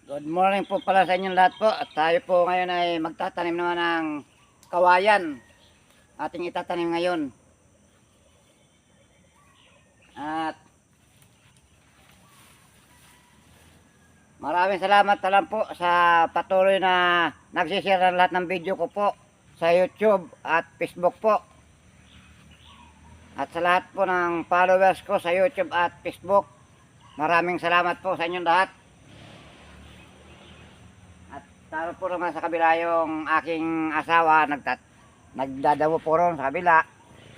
Good morning po pala sa inyong lahat po. At tayo po ngayon ay magtatanim naman ng kawayan. Ating itatanim ngayon. At maraming salamat na lang po sa patuloy na nagsishare ng lahat ng video ko po sa YouTube at Facebook po. At sa lahat po ng followers ko sa YouTube at Facebook. Maraming salamat po sa inyong lahat. At taro po naman sa kabila yung aking asawa, nagdadawo po ron sa kabila,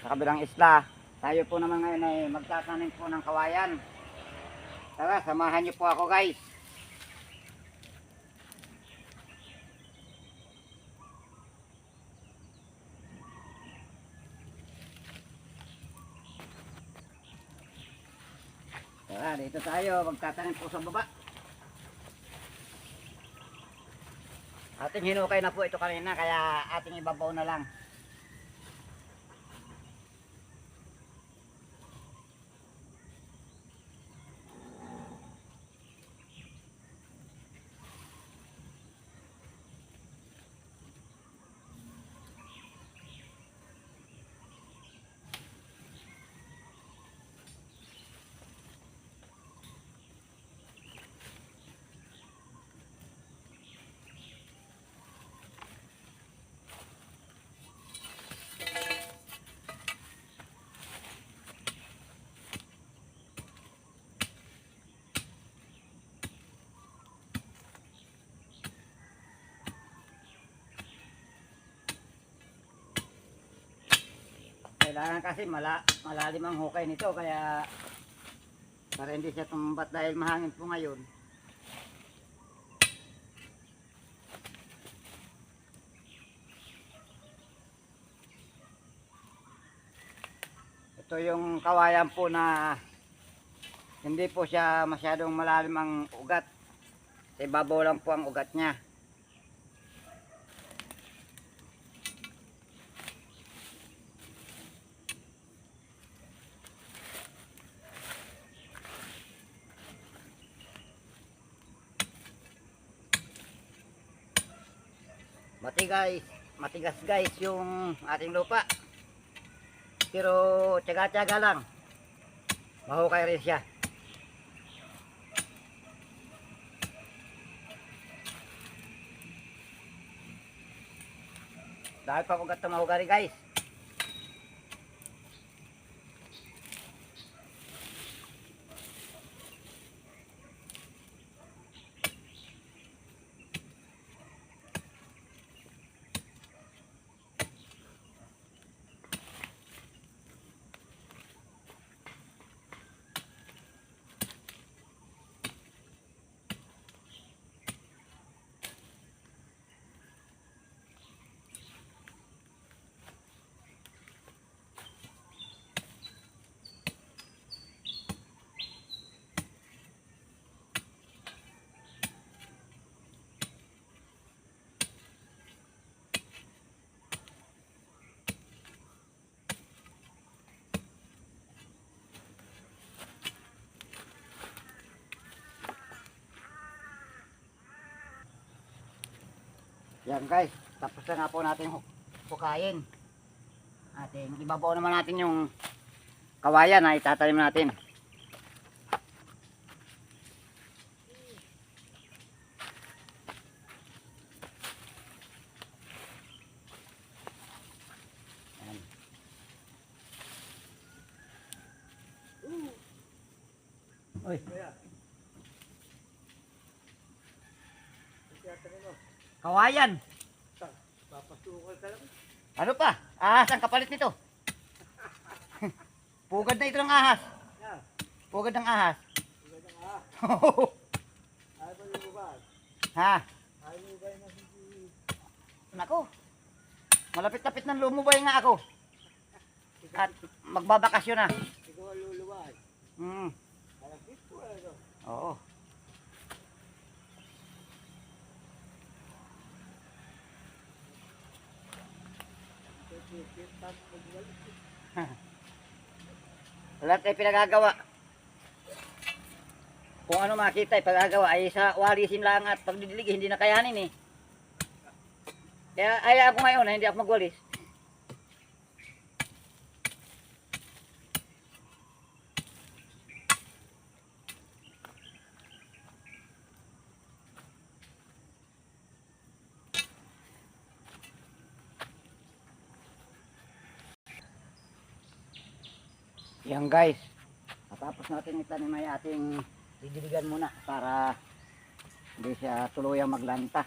sa kabilang isla. Tayo po naman ngayon ay magtatanim po ng kawayan. Tara, samahan niyo po ako guys. Tara, dito tayo, magtatanim po sa baba. Ating hinukay na po ito kanina, kaya ating ibabaw na lang. Kailangan kasi malalim ang hukay nito, kaya para hindi siya tumbat dahil mahangin po ngayon. Ito yung kawayan po na hindi po siya masyadong malalim ang ugat. Sa ibabaw lang po ang ugat niya. Matigas guys yung ating lupa. Pero tiyaga-tiyaga lang. Mahukay rin siya. Dahil pa ugat na mahukay rin guys. Yan guys, tapos na nga po natin hukayin. Ating ibabaw naman natin yung kawayan na itatanim natin. Yan. Uy. Kawayan. Papasukal ka lang. Ano pa? Ahas ang kapalit nito. Pugad na ito ng ahas. Yan. Pugad ng ahas. Maganda ka. Ayaw ba lumubad? Ha? Ayaw lumubad na hindi. Nako. Malapit-lapit ng lumubay nga ako. At magbabakasyon na. Ikaw ang luluwad. Malapit po ano. Oo. Lahat ay pinagagawa. kung ano makita ipagagawa ay sa walisin lang at pagdidilig hindi na kayanin eh. Kaya hayaan ko ngayon na hindi ako magwalis. Yan guys, matapos natin itanim ay ating didiligan muna para hindi siya tuluyang maglanta.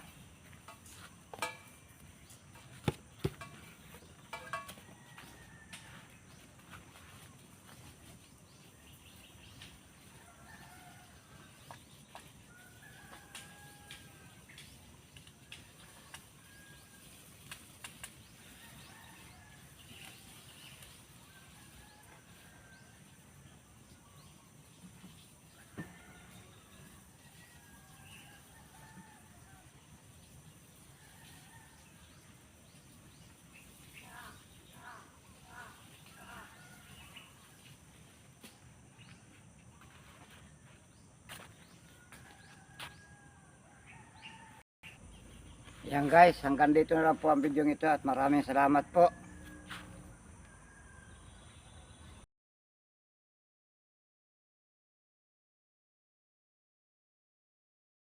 Yan guys, hanggang dito na lang po ang video ito at maraming salamat po.